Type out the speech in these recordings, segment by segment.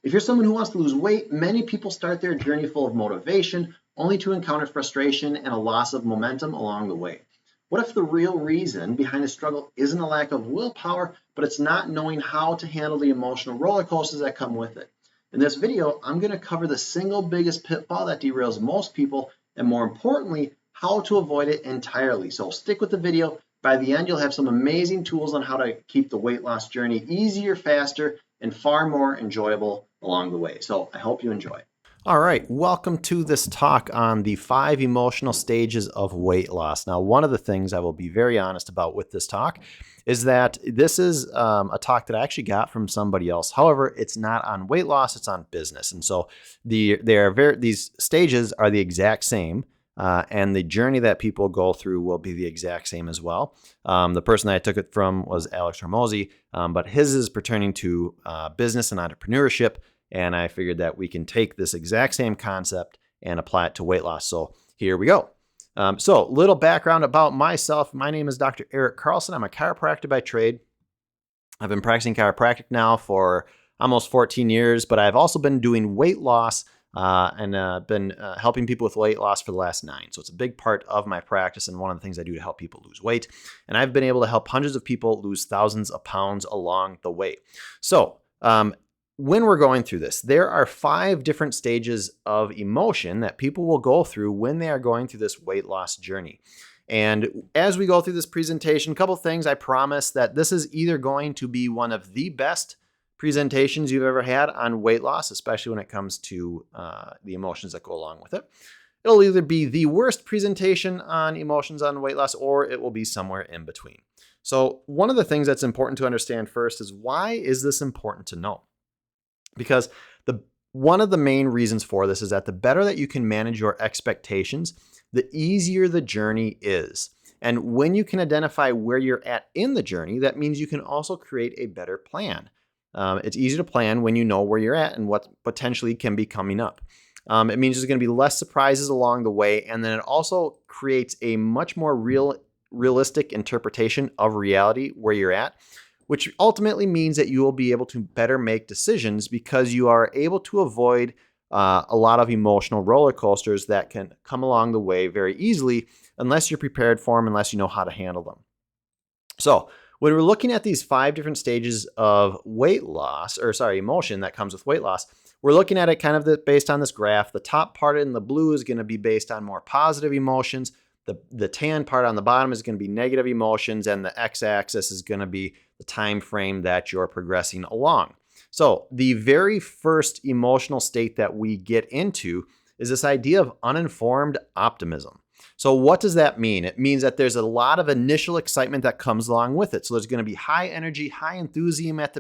If you're someone who wants to lose weight, many people start their journey full of motivation, only to encounter frustration and a loss of momentum along the way. What if the real reason behind the struggle isn't a lack of willpower, but it's not knowing how to handle the emotional roller coasters that come with it? In this video, I'm going to cover the single biggest pitfall that derails most people, and more importantly, how to avoid it entirely. So stick with the video. By the end, you'll have some amazing tools on how to keep the weight loss journey easier, faster, and far more enjoyable along the way. So I hope you enjoy. All right, welcome to this talk on the 5 emotional stages of weight loss. Now, one of the things I will be very honest about with this talk is that this is a talk that I actually got from somebody else. However, it's not on weight loss, it's on business. And so these stages are the exact same. And the journey that people go through will be the exact same as well. The person that I took it from was Alex Hormozi, but his is pertaining to business and entrepreneurship. And I figured that we can take this exact same concept and apply it to weight loss. So here we go. So little background about myself. My name is Dr. Erik Carlson. I'm a chiropractor by trade. I've been practicing chiropractic now for almost 14 years, but I've also been doing weight loss and been helping people with weight loss for the last 9. So it's a big part of my practice and one of the things I do to help people lose weight. And I've been able to help hundreds of people lose thousands of pounds along the way. So when we're going through this, there are 5 different stages of emotion that people will go through when they are going through this weight loss journey. And as we go through this presentation, a couple of things. I promise that this is either going to be one of the best presentations you've ever had on weight loss, especially when it comes to the emotions that go along with it. It'll either be the worst presentation on emotions on weight loss, or it will be somewhere in between. So one of the things that's important to understand first is, why is this important to know? Because one of the main reasons for this is that the better that you can manage your expectations, the easier the journey is. And when you can identify where you're at in the journey, that means you can also create a better plan. It's easy to plan when you know where you're at and what potentially can be coming up. It means there's going to be less surprises along the way, and then it also creates a much more realistic interpretation of reality where you're at, which ultimately means that you will be able to better make decisions because you are able to avoid a lot of emotional roller coasters that can come along the way very easily unless you're prepared for them, unless you know how to handle them. So when we're looking at these 5 different stages of emotion that comes with weight loss, we're looking at it kind of based on this graph. The top part in the blue is going to be based on more positive emotions. The tan part on the bottom is going to be negative emotions, and the x-axis is going to be the time frame that you're progressing along. So the very first emotional state that we get into is this idea of uninformed optimism. So what does that mean? It means that there's a lot of initial excitement that comes along with it. So there's going to be high energy, high enthusiasm at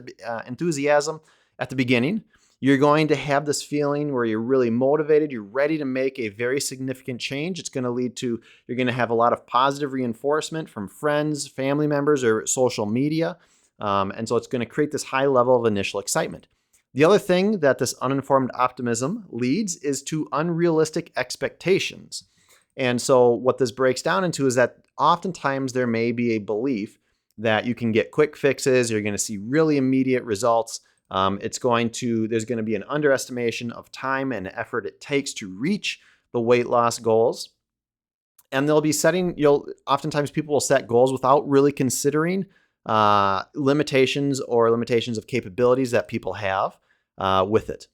the beginning. You're going to have this feeling where you're really motivated. You're ready to make a very significant change. It's going to lead to, you're going to have a lot of positive reinforcement from friends, family members, or social media. And so it's going to create this high level of initial excitement. The other thing that this uninformed optimism leads is to unrealistic expectations. And so what this breaks down into is that oftentimes there may be a belief that you can get quick fixes, you're going to see really immediate results. There's going to be an underestimation of time and effort it takes to reach the weight loss goals. And oftentimes people will set goals without really considering limitations of capabilities that people have with it.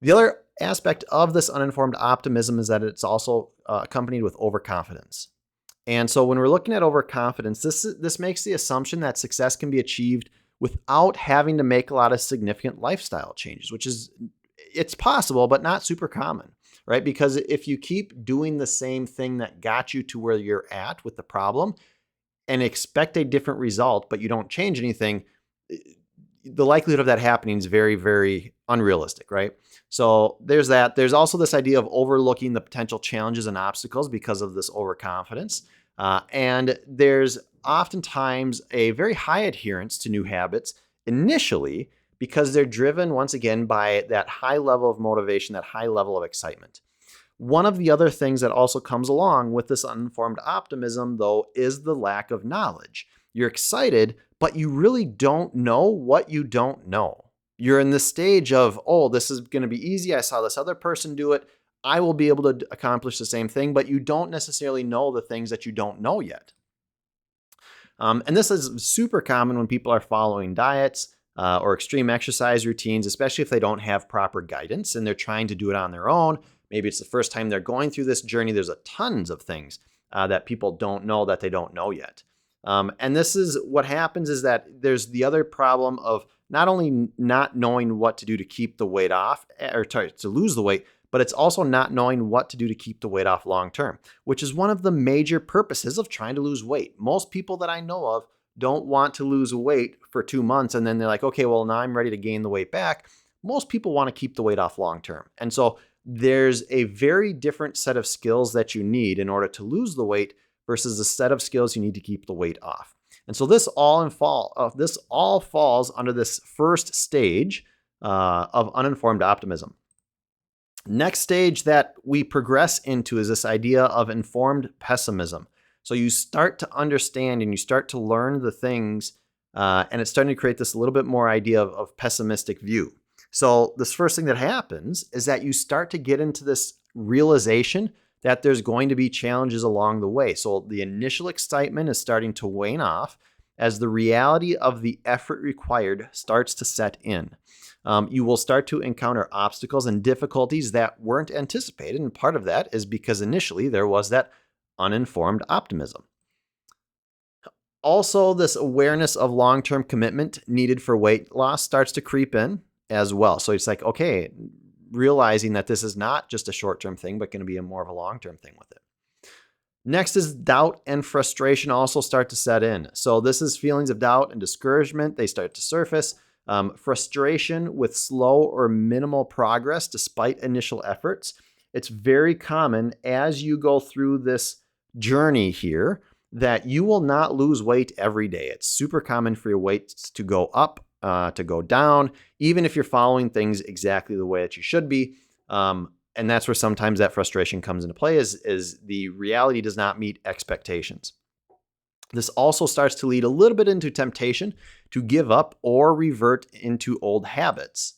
The other aspect of this uninformed optimism is that it's also accompanied with overconfidence. And so when we're looking at overconfidence, this makes the assumption that success can be achieved without having to make a lot of significant lifestyle changes, it's possible, but not super common, right? Because if you keep doing the same thing that got you to where you're at with the problem and expect a different result, but you don't change anything, the likelihood of that happening is very, very unrealistic, right? So there's that. There's also this idea of overlooking the potential challenges and obstacles because of this overconfidence. And there's oftentimes a very high adherence to new habits initially because they're driven, once again, by that high level of motivation, that high level of excitement. One of the other things that also comes along with this uninformed optimism, though, is the lack of knowledge. You're excited, but you really don't know what you don't know. You're in the stage of, oh, this is going to be easy. I saw this other person do it. I will be able to accomplish the same thing, but you don't necessarily know the things that you don't know yet. And this is super common when people are following diets or extreme exercise routines, especially if they don't have proper guidance and they're trying to do it on their own. Maybe it's the first time they're going through this journey. There's tons of things that people don't know that they don't know yet. And this is what happens is that there's the other problem of not only not knowing what to do to keep the weight off or to lose the weight, but it's also not knowing what to do to keep the weight off long term, which is one of the major purposes of trying to lose weight. Most people that I know of don't want to lose weight for 2 months and then they're like, okay, well, now I'm ready to gain the weight back. Most people want to keep the weight off long term. And so there's a very different set of skills that you need in order to lose the weight versus the set of skills you need to keep the weight off. And so this all falls under this first stage of uninformed optimism. Next stage that we progress into is this idea of informed pessimism. So you start to understand and you start to learn the things, and it's starting to create this a little bit more idea of pessimistic view. So this first thing that happens is that you start to get into this realization that there's going to be challenges along the way. So the initial excitement is starting to wane off as the reality of the effort required starts to set in. You will start to encounter obstacles and difficulties that weren't anticipated. And part of that is because initially there was that uninformed optimism. Also, this awareness of long-term commitment needed for weight loss starts to creep in as well. So it's like, okay, realizing that this is not just a short-term thing, but going to be more of a long-term thing with it. Next is doubt and frustration also start to set in. So this is feelings of doubt and discouragement. They start to surface. Frustration with slow or minimal progress despite initial efforts. It's very common as you go through this journey here that you will not lose weight every day. It's super common for your weight to go up, to go down, even if you're following things exactly the way that you should be. And that's where sometimes that frustration comes into play is the reality does not meet expectations. This also starts to lead a little bit into temptation to give up or revert into old habits.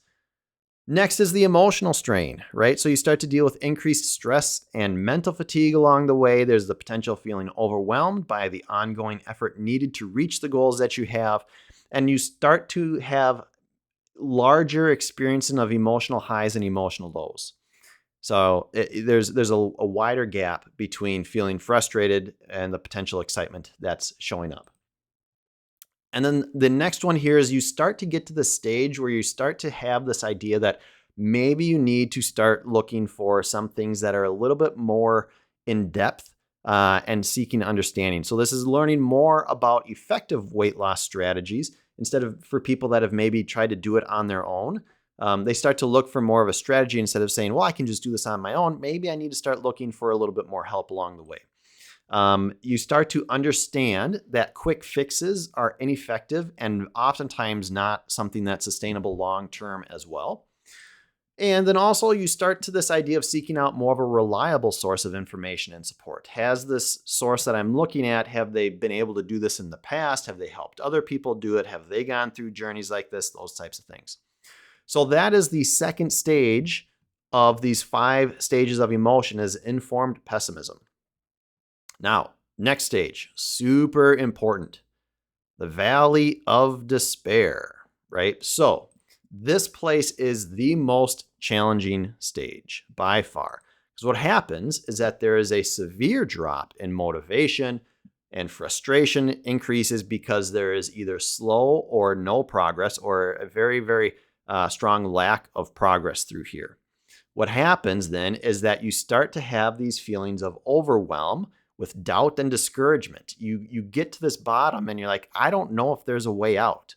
Next is the emotional strain, right? So you start to deal with increased stress and mental fatigue along the way. There's the potential feeling overwhelmed by the ongoing effort needed to reach the goals that you have. And you start to have larger experiencing of emotional highs and emotional lows. So there's a wider gap between feeling frustrated and the potential excitement that's showing up. And then the next one here is you start to get to the stage where you start to have this idea that maybe you need to start looking for some things that are a little bit more in depth and seeking understanding. So this is learning more about effective weight loss strategies instead of for people that have maybe tried to do it on their own. They start to look for more of a strategy instead of saying, well, I can just do this on my own. Maybe I need to start looking for a little bit more help along the way. You start to understand that quick fixes are ineffective and oftentimes not something that's sustainable long-term as well. And then also you start to this idea of seeking out more of a reliable source of information and support. Has this source that I'm looking at, have they been able to do this in the past? Have they helped other people do it? Have they gone through journeys like this? Those types of things. So that is the second stage of these 5 stages of emotion is informed pessimism. Now, next stage, super important, the valley of despair, right? So this place is the most challenging stage by far. Because what happens is that there is a severe drop in motivation and frustration increases because there is either slow or no progress or a very, very strong lack of progress through here. What happens then is that you start to have these feelings of overwhelm with doubt and discouragement. You get to this bottom and you're like, I don't know if there's a way out.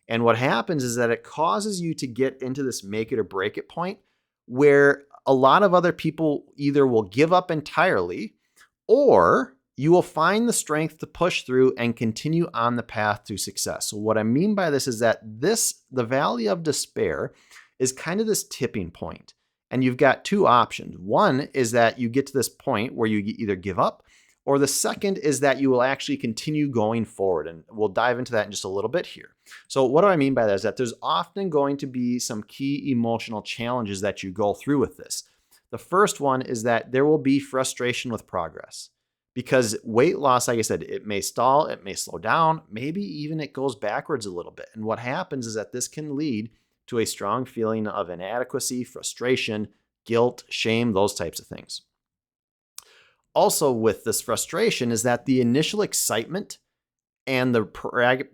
And what happens is that it causes you to get into this make it or break it point where a lot of other people either will give up entirely or you will find the strength to push through and continue on the path to success. So what I mean by this is that the valley of despair is kind of this tipping point. And you've got 2 options. One is that you get to this point where you either give up Or the second is that you will actually continue going forward. And we'll dive into that in just a little bit here. So what do I mean by that is that there's often going to be some key emotional challenges that you go through with this. The first one is that there will be frustration with progress. Because weight loss, like I said, it may stall, it may slow down, maybe even it goes backwards a little bit. And what happens is that this can lead to a strong feeling of inadequacy, frustration, guilt, shame, those types of things. Also with this frustration is that the initial excitement and the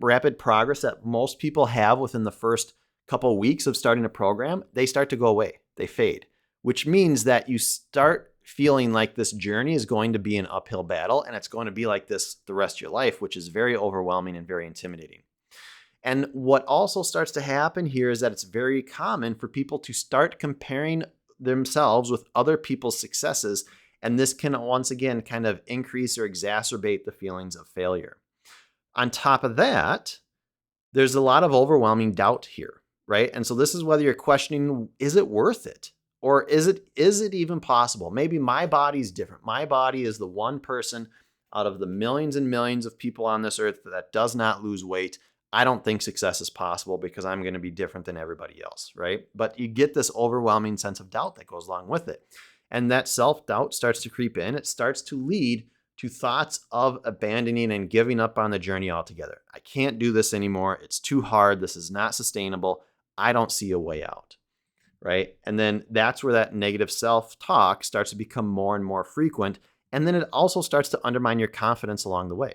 rapid progress that most people have within the first couple of weeks of starting a program, they start to go away. They fade, which means that you start feeling like this journey is going to be an uphill battle and it's going to be like this the rest of your life, which is very overwhelming and very intimidating. And what also starts to happen here is that it's very common for people to start comparing themselves with other people's successes. And this can once again kind of increase or exacerbate the feelings of failure. On top of that, there's a lot of overwhelming doubt here, right? And so this is whether you're questioning, is it worth it? Or is it even possible? Maybe my body's different. My body is the one person out of the millions and millions of people on this earth that does not lose weight. I don't think success is possible because I'm going to be different than everybody else, right? But you get this overwhelming sense of doubt that goes along with it. And that self-doubt starts to creep in. It starts to lead to thoughts of abandoning and giving up on the journey altogether. I can't do this anymore. It's too hard. This is not sustainable. I don't see a way out. Right? And then that's where that negative self-talk starts to become more and more frequent. And then it also starts to undermine your confidence along the way.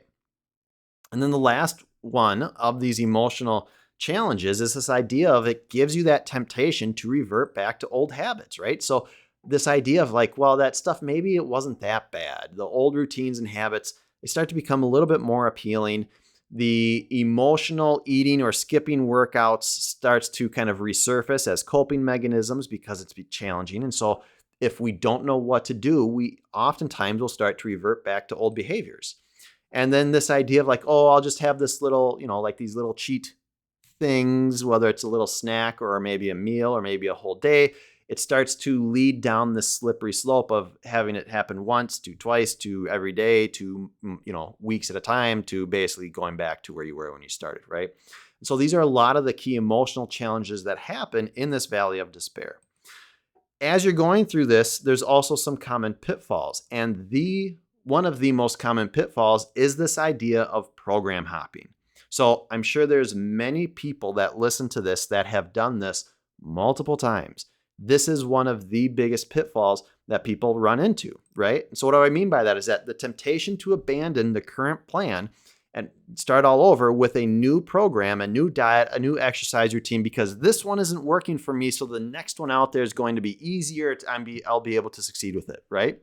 And then the last one of these emotional challenges is this idea of it gives you that temptation to revert back to old habits, right? So this idea of like, well, that stuff, maybe it wasn't that bad. The old routines and habits, they start to become a little bit more appealing. The emotional eating or skipping workouts starts to kind of resurface as coping mechanisms because it's challenging. And so if we don't know what to do, we oftentimes will start to revert back to old behaviors. And then this idea of like, oh, I'll just have this little, like these little cheat things, whether it's a little snack or maybe a meal or maybe a whole day, it starts to lead down this slippery slope of having it happen once to twice to every day to, weeks at a time to basically going back to where you were when you started, right? And so these are a lot of the key emotional challenges that happen in this valley of despair. As you're going through this, there's also some common pitfalls. And one of the most common pitfalls is this idea of program hopping. So I'm sure there's many people that listen to this that have done this multiple times. This is one of the biggest pitfalls that people run into, right? So what do I mean by that is that the temptation to abandon the current plan and start all over with a new program, a new diet, a new exercise routine, because this one isn't working for me. So the next one out there is going to be easier. I'll be able to succeed with it, right?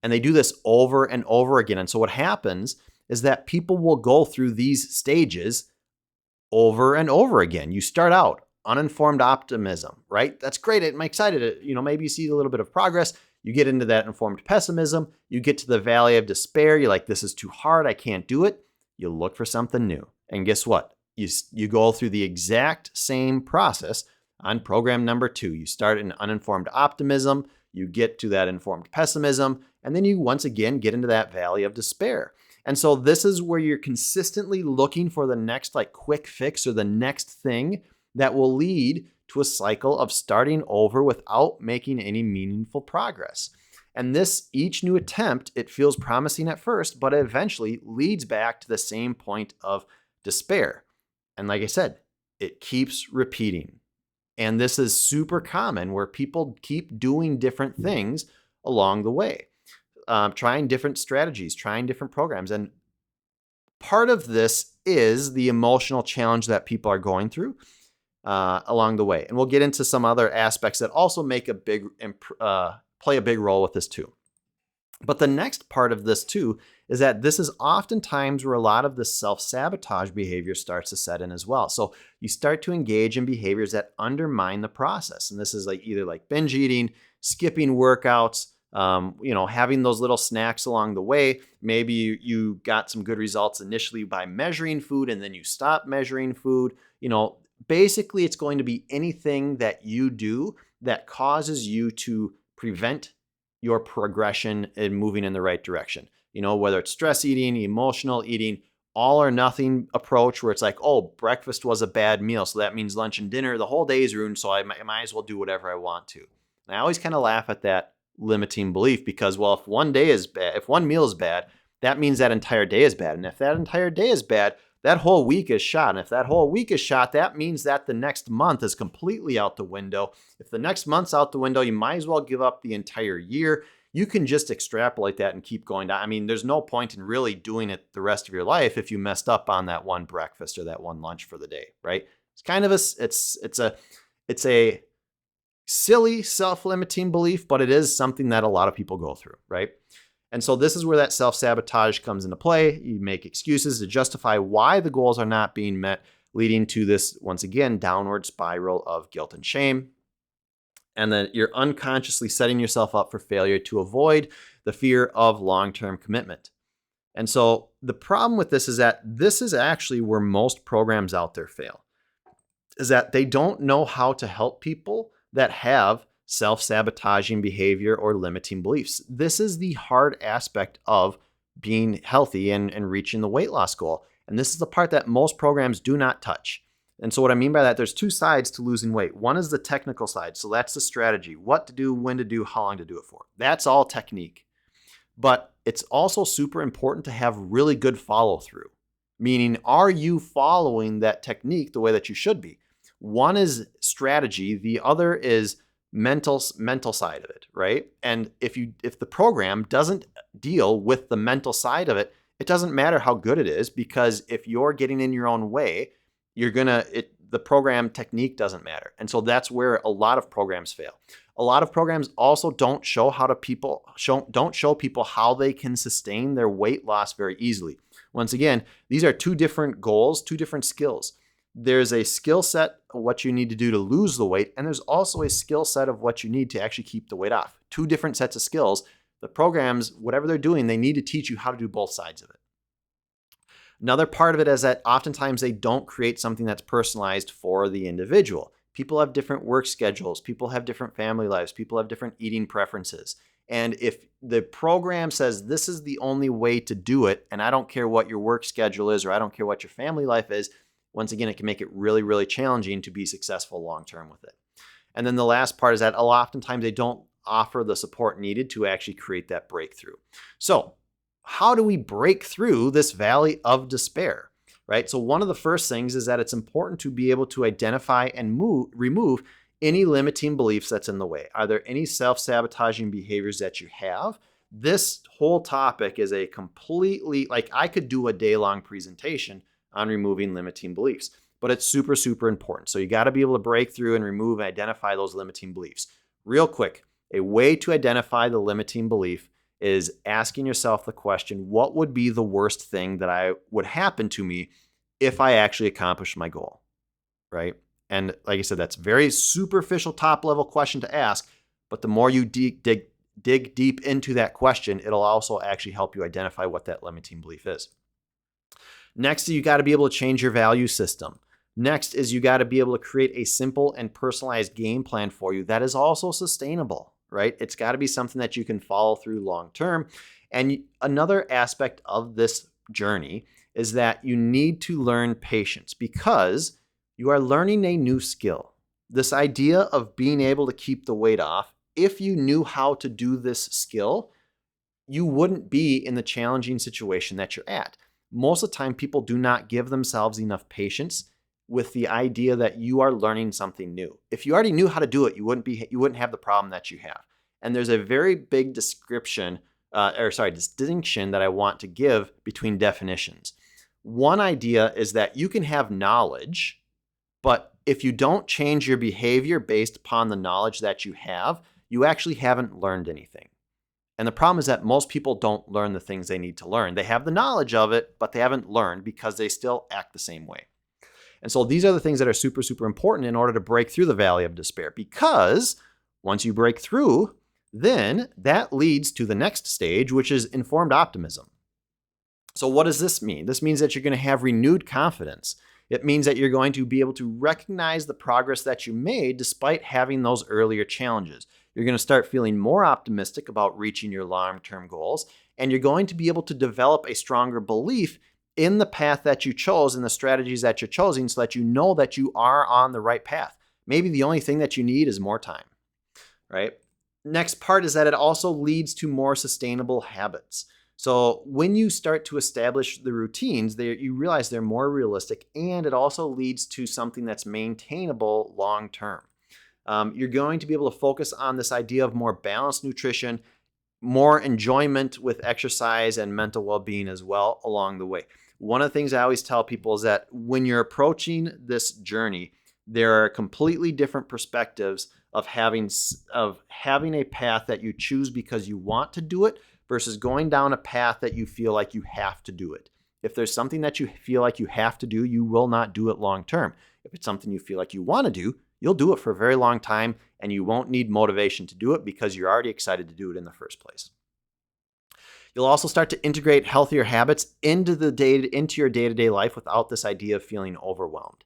And they do this over and over again. And so what happens is that people will go through these stages over and over again. You start out uninformed optimism, right? That's great. I'm excited. Maybe you see a little bit of progress. You get into that informed pessimism. You get to the valley of despair. You're like, this is too hard. I can't do it. You look for something new. And guess what? You go through the exact same process on program number 2. You start in uninformed optimism. You get to that informed pessimism. And then you once again get into that valley of despair. And so this is where you're consistently looking for the next quick fix or the next thing that will lead to a cycle of starting over without making any meaningful progress. And each new attempt, it feels promising at first, but it eventually leads back to the same point of despair. And like I said, it keeps repeating. And this is super common where people keep doing different things along the way, trying different strategies, trying different programs. And part of this is the emotional challenge that people are going through along the way. And we'll get into some other aspects that also make play a big role with this too. But the next part of this too is that this is oftentimes where a lot of the self-sabotage behavior starts to set in as well. So you start to engage in behaviors that undermine the process. And this is either binge eating, skipping workouts, having those little snacks along the way. Maybe you got some good results initially by measuring food and then you stop measuring food. Basically, it's going to be anything that you do that causes you to prevent your progression and moving in the right direction. whether it's stress eating, emotional eating, all or nothing approach where it's like, oh, breakfast was a bad meal, so that means lunch and dinner, the whole day is ruined, so I might as well do whatever I want to. And I always kind of laugh at that limiting belief because, well, if one day is bad, if one meal is bad, that means that entire day is bad. And if that entire day is bad, that whole week is shot. And if that whole week is shot, that means that the next month is completely out the window. If the next month's out the window, you might as well give up the entire year. You can just extrapolate that and keep going down. I mean, there's no point in really doing it the rest of your life if you messed up on that one breakfast or that one lunch for the day, right? It's kind of it's a silly self-limiting belief, but it is something that a lot of people go through, right? And so this is where that self-sabotage comes into play. You make excuses to justify why the goals are not being met, leading to this, once again, downward spiral of guilt and shame. And then you're unconsciously setting yourself up for failure to avoid the fear of long-term commitment. And so the problem with this is that this is actually where most programs out there fail, is that they don't know how to help people that have self-sabotaging behavior or limiting beliefs. This is the hard aspect of being healthy and reaching the weight loss goal. And this is the part that most programs do not touch. And so what I mean by that, there's two sides to losing weight. One is the technical side. So that's the strategy, what to do, when to do, how long to do it for. That's all technique. But it's also super important to have really good follow through. Meaning, are you following that technique the way that you should be? One is strategy. The other is mental side of it, right? And if the program doesn't deal with the mental side of it, it doesn't matter how good it is, because if you're getting in your own way, the program technique doesn't matter. And so that's where a lot of programs fail. A lot of programs also don't show people how they can sustain their weight loss very easily. Once again, these are two different goals, two different skills. There's a skill set of what you need to do to lose the weight, and there's also a skill set of what you need to actually keep the weight off. Two different sets of skills. The programs, whatever they're doing, they need to teach you how to do both sides of it. Another part of it is that oftentimes they don't create something that's personalized for the individual. People have different work schedules. People have different family lives. People have different eating preferences. And if the program says this is the only way to do it, and I don't care what your work schedule is, or I don't care what your family life is, once again, it can make it really, really challenging to be successful long-term with it. And then the last part is that oftentimes they don't offer the support needed to actually create that breakthrough. So how do we break through this valley of despair, right? So one of the first things is that it's important to be able to identify and remove any limiting beliefs that's in the way. Are there any self-sabotaging behaviors that you have? This whole topic is a completely, I could do a day-long presentation on removing limiting beliefs, but it's super, super important. So you got to be able to break through and remove and identify those limiting beliefs. Real quick, a way to identify the limiting belief is asking yourself the question, what would be the worst thing that would happen to me if I actually accomplished my goal, right? And like I said, that's a very superficial, top-level question to ask, but the more you dig deep into that question, it'll also actually help you identify what that limiting belief is. Next, you got to be able to change your value system. Next is you got to be able to create a simple and personalized game plan for you that is also sustainable, right? It's got to be something that you can follow through long term. And another aspect of this journey is that you need to learn patience, because you are learning a new skill. This idea of being able to keep the weight off, if you knew how to do this skill, you wouldn't be in the challenging situation that you're at. Most of the time, people do not give themselves enough patience with the idea that you are learning something new. If you already knew how to do it, you wouldn't have the problem that you have. And there's a very big distinction that I want to give between definitions. One idea is that you can have knowledge, but if you don't change your behavior based upon the knowledge that you have, you actually haven't learned anything. And the problem is that most people don't learn the things they need to learn. They have the knowledge of it, but they haven't learned because they still act the same way. And so these are the things that are super, super important in order to break through the valley of despair, because once you break through, then that leads to the next stage, which is informed optimism. So what does this mean? This means that you're going to have renewed confidence. It means that you're going to be able to recognize the progress that you made despite having those earlier challenges. You're going to start feeling more optimistic about reaching your long-term goals, and you're going to be able to develop a stronger belief in the path that you chose and the strategies that you're choosing so that you know that you are on the right path. Maybe the only thing that you need is more time, right? Next part is that it also leads to more sustainable habits. So when you start to establish the routines, you realize they're more realistic, and it also leads to something that's maintainable long term. You're going to be able to focus on this idea of more balanced nutrition, more enjoyment with exercise, and mental well-being as well along the way. One of the things I always tell people is that when you're approaching this journey, there are completely different perspectives of having a path that you choose because you want to do it versus going down a path that you feel like you have to do it. If there's something that you feel like you have to do, you will not do it long term. If it's something you feel like you want to do, you'll do it for a very long time, and you won't need motivation to do it because you're already excited to do it in the first place. You'll also start to integrate healthier habits into your day-to-day life without this idea of feeling overwhelmed.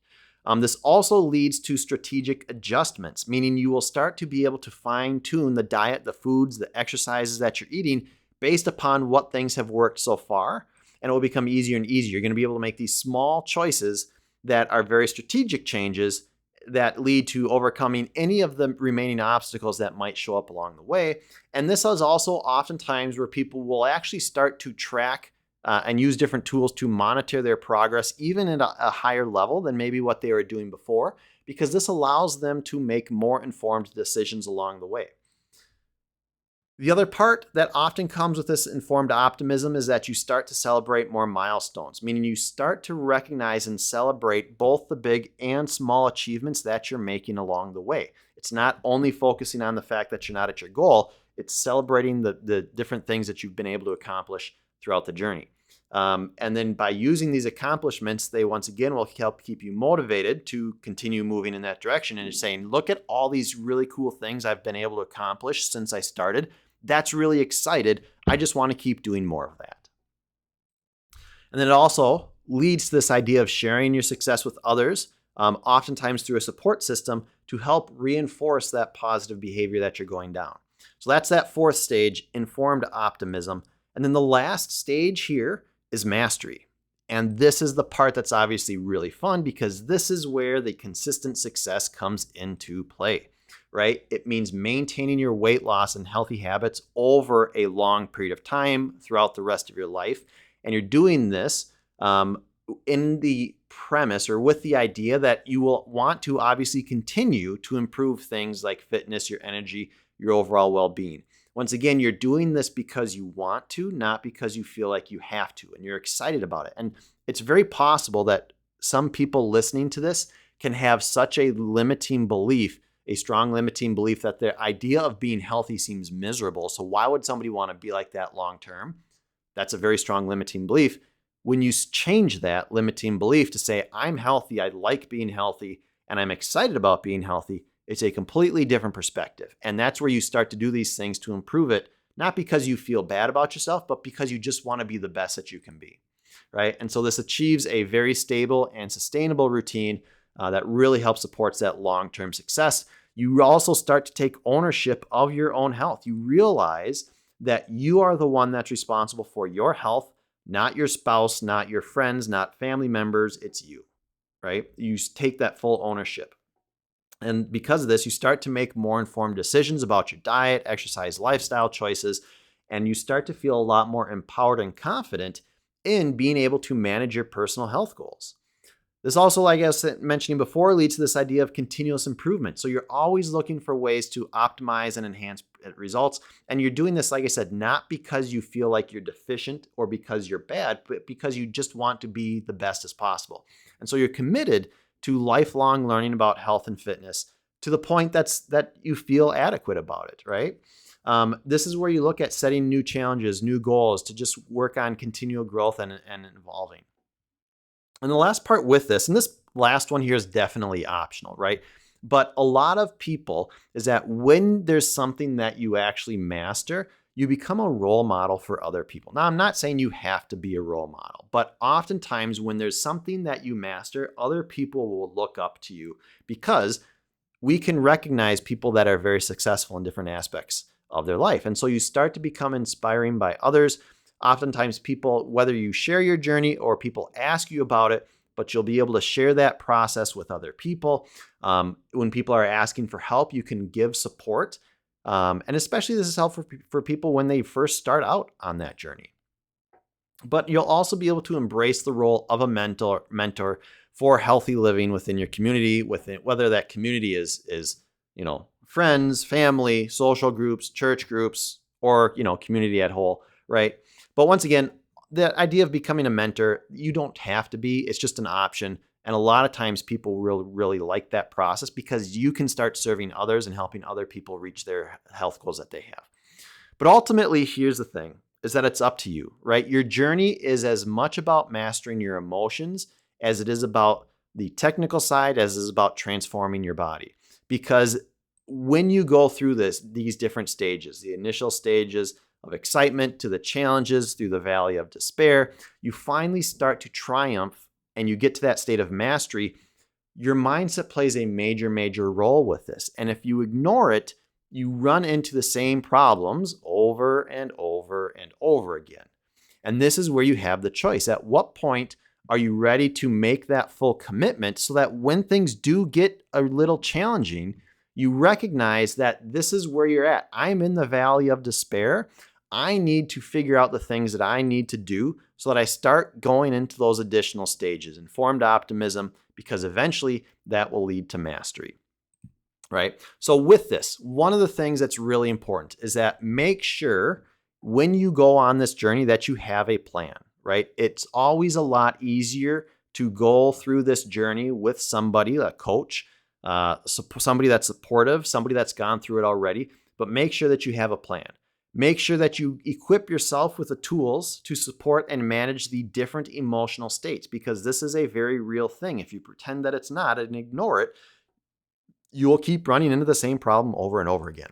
This also leads to strategic adjustments, meaning you will start to be able to fine-tune the diet, the foods, the exercises that you're eating based upon what things have worked so far, and it will become easier and easier. You're going to be able to make these small choices that are very strategic changes that lead to overcoming any of the remaining obstacles that might show up along the way. And this is also oftentimes where people will actually start to track and use different tools to monitor their progress, even at a higher level than maybe what they were doing before, because this allows them to make more informed decisions along the way. The other part that often comes with this informed optimism is that you start to celebrate more milestones, meaning you start to recognize and celebrate both the big and small achievements that you're making along the way. It's not only focusing on the fact that you're not at your goal, it's celebrating the different things that you've been able to accomplish throughout the journey. And then by using these accomplishments, they once again will help keep you motivated to continue moving in that direction. And you're saying, look at all these really cool things I've been able to accomplish since I started. That's really excited. I just want to keep doing more of that. And then it also leads to this idea of sharing your success with others, oftentimes through a support system to help reinforce that positive behavior that you're going down. So that's that fourth stage, informed optimism. And then the last stage here is mastery. And this is the part that's obviously really fun because this is where the consistent success comes into play. Right? It means maintaining your weight loss and healthy habits over a long period of time throughout the rest of your life. And you're doing this in the premise or with the idea that you will want to obviously continue to improve things like fitness, your energy, your overall well-being. Once again, you're doing this because you want to, not because you feel like you have to, and you're excited about it. And it's very possible that some people listening to this can have such a strong limiting belief that the idea of being healthy seems miserable. So why would somebody want to be like that long term? That's a very strong limiting belief. When you change that limiting belief to say, I'm healthy, I like being healthy, and I'm excited about being healthy, it's a completely different perspective. And that's where you start to do these things to improve it, not because you feel bad about yourself, but because you just want to be the best that you can be, right? And so this achieves a very stable and sustainable routine that really helps supports that long-term success. You also start to take ownership of your own health. You realize that you are the one that's responsible for your health, not your spouse, not your friends, not family members. It's you, right? You take that full ownership. And because of this, you start to make more informed decisions about your diet, exercise, lifestyle choices, and you start to feel a lot more empowered and confident in being able to manage your personal health goals. This also, like I was mentioning before, leads to this idea of continuous improvement. So you're always looking for ways to optimize and enhance results. And you're doing this, like I said, not because you feel like you're deficient or because you're bad, but because you just want to be the best as possible. And so you're committed to lifelong learning about health and fitness to the point that you feel adequate about it, right? This is where you look at setting new challenges, new goals to just work on continual growth and evolving. And the last part with this, and this last one here is definitely optional, right? But a lot of people is that when there's something that you actually master, you become a role model for other people. Now, I'm not saying you have to be a role model, but oftentimes when there's something that you master, other people will look up to you because we can recognize people that are very successful in different aspects of their life. And so you start to become inspiring by others. Oftentimes people, whether you share your journey or people ask you about it, but you'll be able to share that process with other people. When people are asking for help, you can give support. And especially this is helpful for people when they first start out on that journey. But you'll also be able to embrace the role of a mentor for healthy living within your community, whether that community is friends, family, social groups, church groups, or community at whole, right? But once again, the idea of becoming a mentor, you don't have to be. It's just an option. And a lot of times people really like that process because you can start serving others and helping other people reach their health goals that they have. But ultimately, here's the thing, is that it's up to you, right? Your journey is as much about mastering your emotions as it is about the technical side, as it is about transforming your body. Because when you go through these different stages, the initial stages of excitement to the challenges through the valley of despair, you finally start to triumph and you get to that state of mastery. Your mindset plays a major role with this. And if you ignore it, you run into the same problems over and over and over again. And this is where you have the choice. At what point are you ready to make that full commitment so that when things do get a little challenging, you recognize that this is where you're at. I'm in the valley of despair. I need to figure out the things that I need to do so that I start going into those additional stages, informed optimism, because eventually that will lead to mastery, right? So with this, one of the things that's really important is that make sure when you go on this journey that you have a plan, right? It's always a lot easier to go through this journey with somebody, a coach, somebody that's supportive, somebody that's gone through it already, but make sure that you have a plan. Make sure that you equip yourself with the tools to support and manage the different emotional states, because this is a very real thing. If you pretend that it's not and ignore it, you will keep running into the same problem over and over again.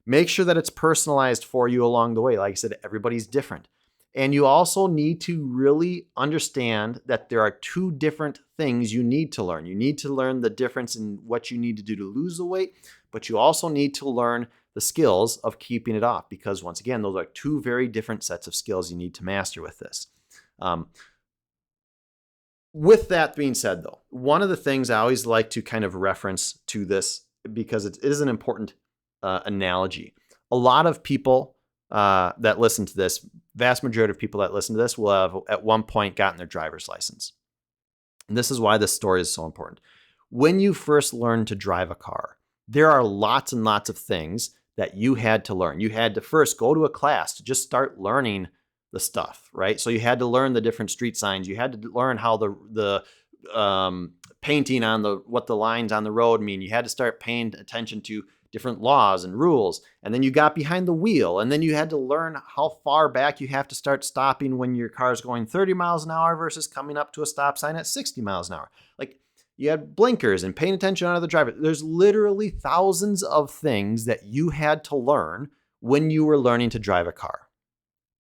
Make sure that it's personalized for you along the way. Like I said, everybody's different. And you also need to really understand that there are two different things you need to learn. You need to learn the difference in what you need to do to lose the weight, but you also need to learn the skills of keeping it off, because once again, those are two very different sets of skills you need to master with this. With that being said, though, one of the things I always like to kind of reference to this, because it is an important analogy. A lot of people that listen to this, vast majority of people that listen to this will have at one point gotten their driver's license. And this is why this story is so important. When you first learn to drive a car, there are lots and lots of things that you had to learn. You had to first go to a class to just start learning the stuff, right? So you had to learn the different street signs. You had to learn how the painting on what the lines on the road mean. You had to start paying attention to different laws and rules. And then you got behind the wheel, and then you had to learn how far back you have to start stopping when your car's going 30 miles an hour versus coming up to a stop sign at 60 miles an hour. Like, you had blinkers and paying attention on the driver. There's literally thousands of things that you had to learn when you were learning to drive a car.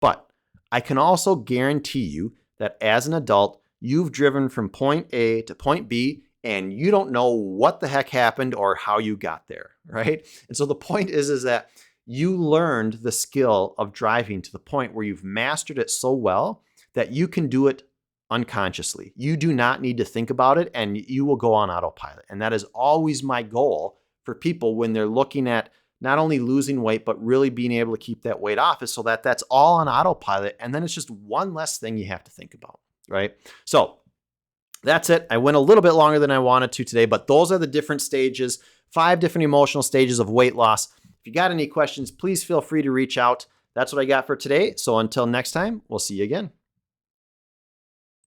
But I can also guarantee you that as an adult, you've driven from point A to point B and you don't know what the heck happened or how you got there, right? And so the point is that you learned the skill of driving to the point where you've mastered it so well that you can do it unconsciously. You do not need to think about it, and you will go on autopilot. And that is always my goal for people when they're looking at not only losing weight, but really being able to keep that weight off, is so that that's all on autopilot. And then it's just one less thing you have to think about, right? So that's it. I went a little bit longer than I wanted to today, but those are the different stages, 5 different emotional stages of weight loss. If you got any questions, please feel free to reach out. That's what I got for today. So until next time, we'll see you again.